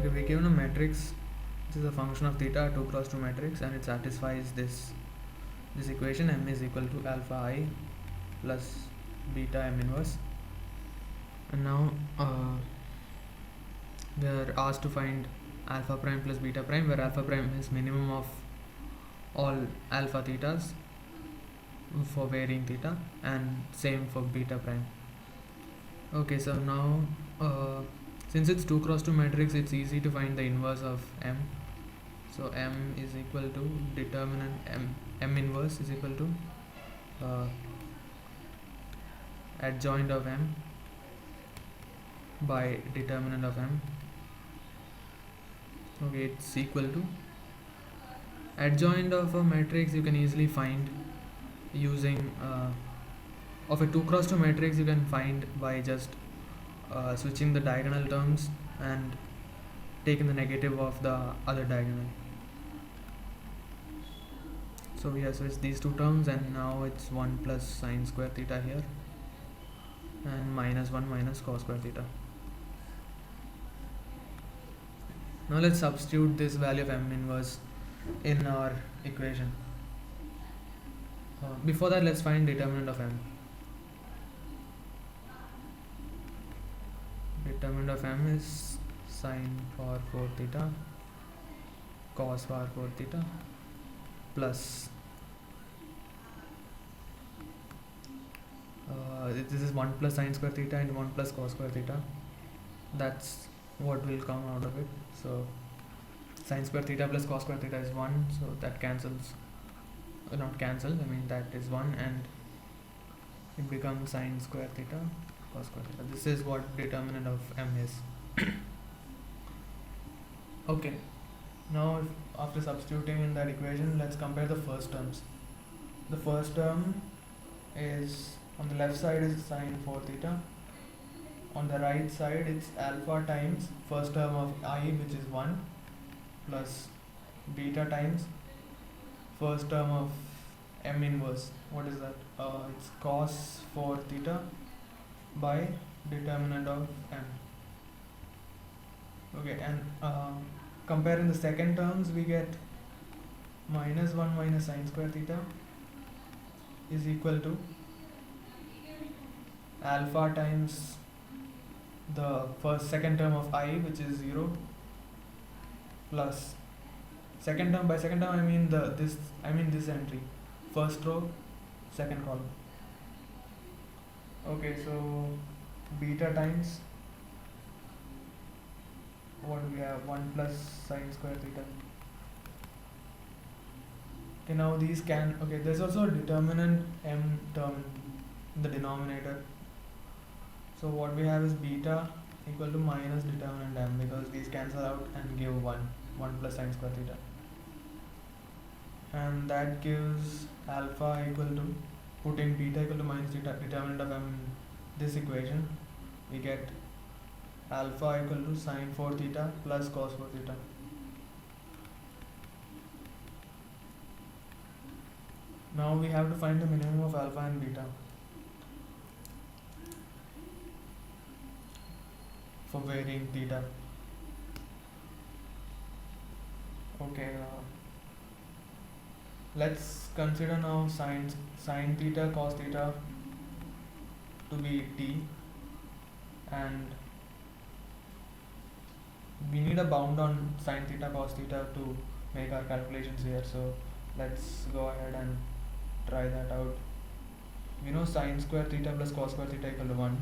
Okay, we're given a matrix. This is a function of theta, 2 cross 2 matrix, and it satisfies this equation. M is equal to alpha I plus beta M inverse. And now we are asked to find alpha prime plus beta prime, where alpha prime is minimum of all alpha thetas for varying theta, and same for beta prime. Okay, so now since it's 2 cross 2 matrix, it's easy to find the inverse of M. So M is equal to determinant M inverse is equal to adjoint of M by determinant of M. Okay, it's equal to adjoint of a matrix. You can easily find using of a 2 cross 2 matrix. You can find by just switching the diagonal terms and taking the negative of the other diagonal. So we have switched these two terms, and now it's 1 plus sine square theta here, and minus 1 minus cos square theta. Now let's substitute this value of M inverse in our equation. Before that, let's find determinant of M. Determinant of M is sine power 4 theta cos power 4 theta plus this is 1 plus sine square theta and 1 plus cos square theta. That's what will come out of it. So sine square theta plus cos square theta is 1, so that cancels, not cancels, I mean that is 1, and it becomes sine square theta cos square theta. This is what determinant of M is. Okay, now after substituting in that equation, let's compare the first terms. The first term is, on the left side is sine 4 theta, on the right side it's alpha times first term of I, which is 1, plus beta times first term of M inverse. What is that? It's cos 4 theta by determinant of M. Okay, and comparing the second terms, we get minus 1 minus sine square theta is equal to alpha times the second term of I, which is 0, plus second term. By second term I mean this entry, first row, second column. Okay, so beta times, what do we have, 1 plus sine square theta. Okay, now these can, okay, there's also a determinant M term in the denominator. So what we have is beta equal to minus determinant M, because these cancel out and give 1 plus sine square theta. And that gives alpha equal to, putting beta equal to minus determinant of M in this equation, we get alpha equal to sine 4 theta plus cos 4 theta. Now we have to find the minimum of alpha and beta for varying theta. Okay, let's consider now sine theta cos theta to be t, and we need a bound on sine theta cos theta to make our calculations here. So let's go ahead and try that out. We know sine square theta plus cos square theta equal to 1.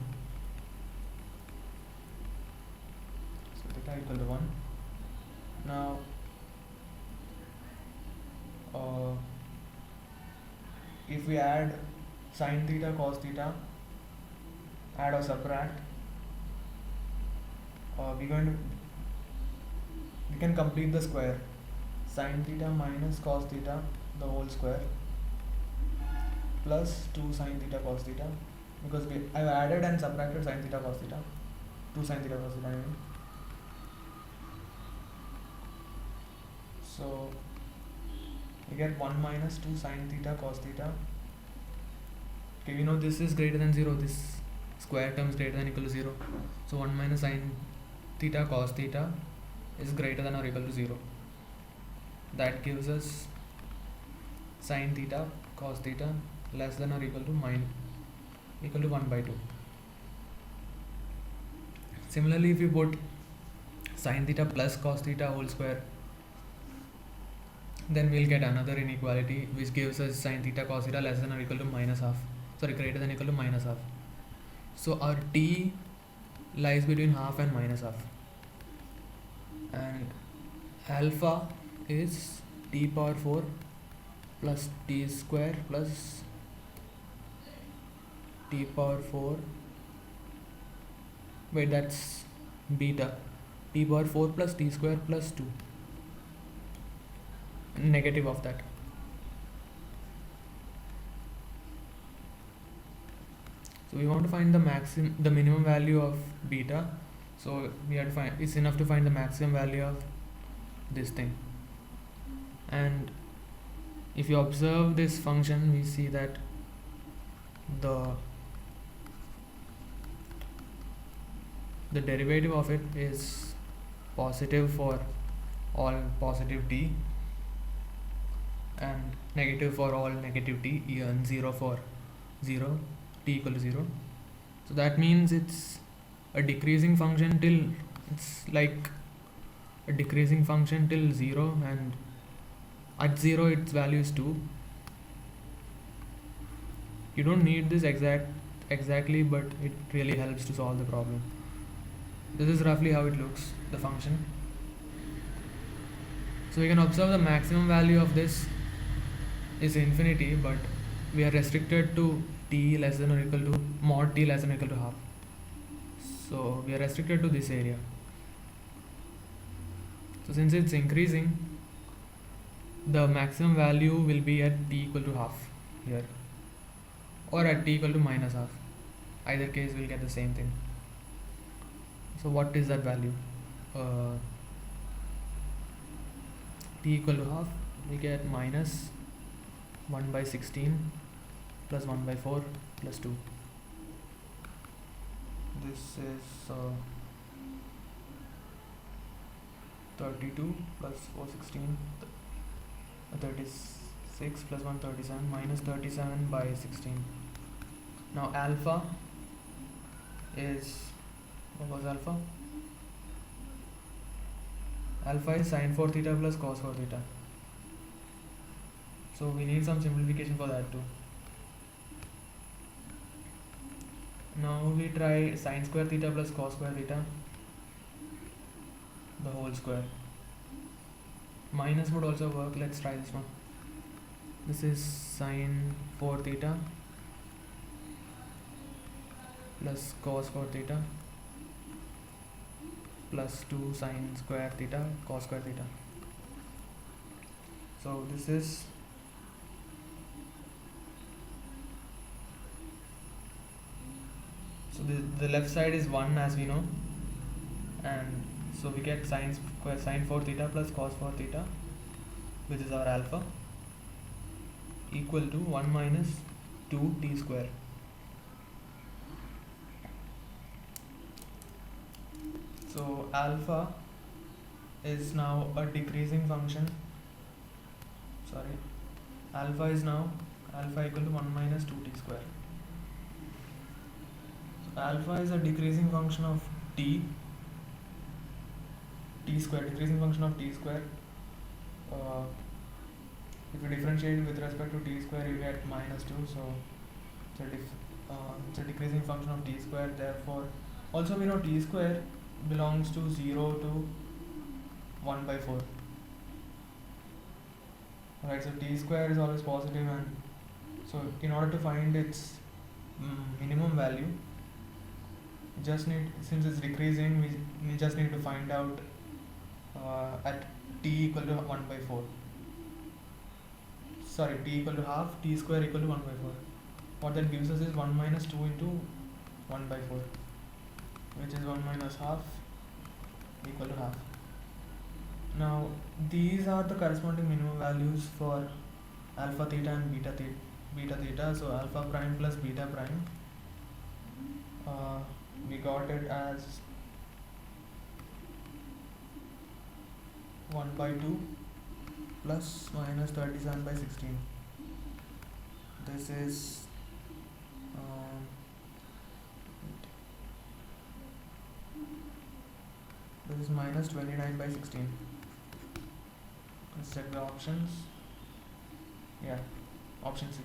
So theta equal to 1. Now if we add sine theta cos theta, add or subtract, we can complete the square. Sine theta minus cos theta the whole square plus 2 sine theta cos theta, because I've added and subtracted sine theta cos theta, 2 sine theta cos theta I mean. So we get 1 minus 2 sine theta cos theta. Okay, we know this is greater than 0, this square term is greater than or equal to 0. So 1 minus sine theta cos theta is greater than or equal to 0. That gives us sin theta cos theta less than or equal to 1 by 2. Similarly, if you put sin theta plus cos theta whole square, then we'll get another inequality which gives us sin theta cos theta less than or equal to greater than or equal to minus half. So our t lies between half and minus half, and alpha is t power 4 plus t square plus t power 4, wait, that's beta, t power 4 plus t square plus 2, negative of that. So we want to find the minimum value of beta. So we have to find, it's enough to find the maximum value of this thing. And if you observe this function, we see that the derivative of it is positive for all positive t and negative for all negative t, and 0 for 0, t equal to 0. So that means it's a decreasing function till, it's like a decreasing function till 0, and at 0 its value is 2. You don't need this exactly, but it really helps to solve the problem. This is roughly how it looks, the function. So we can observe the maximum value of this is infinity, but we are restricted to t less than or equal to mod t less than or equal to half. So we are restricted to this area. So since it's increasing, the maximum value will be at t equal to half here, or at t equal to minus half. Either case we'll get the same thing. So what is that value? T equal to half, we get minus 1 by 16 plus 1 by 4 plus 2. This is 32 plus 416, 36 plus 137 minus 37 by 16. Now alpha is, what was alpha? Alpha is sin 4 theta plus cos 4 theta. So we need some simplification for that too. Now we try sin square theta plus cos square theta, the whole square. Minus would also work. Let's try this one. This is sin 4 theta plus cos 4 theta plus 2 sin square theta cos square theta. So this is the left side is 1 as we know, and so we get sin 4 theta plus cos 4 theta, which is our alpha, equal to 1 minus 2 t square. So alpha is now a decreasing function. Alpha is now equal to 1 minus 2t square. So alpha is a decreasing function of t square, decreasing function of t square. If you differentiate with respect to t square, you get minus 2. So it's a decreasing function of t square. Therefore, also we know t square belongs to 0 to 1 by 4. Right, so t square is always positive, and so in order to find its minimum value, since it's decreasing, we just need to find out at t equal to 1 by 4. T equal to half, t square equal to 1 by 4. What that gives us is 1 minus 2 into 1 by 4, which is 1 minus half equal to half. Now these are the corresponding minimum values for alpha theta and beta theta. So alpha prime plus beta prime, we got it as 1 by 2 plus minus 37 by 16. This is um, this is minus 29 by 16. Let's check the options. Yeah, option C.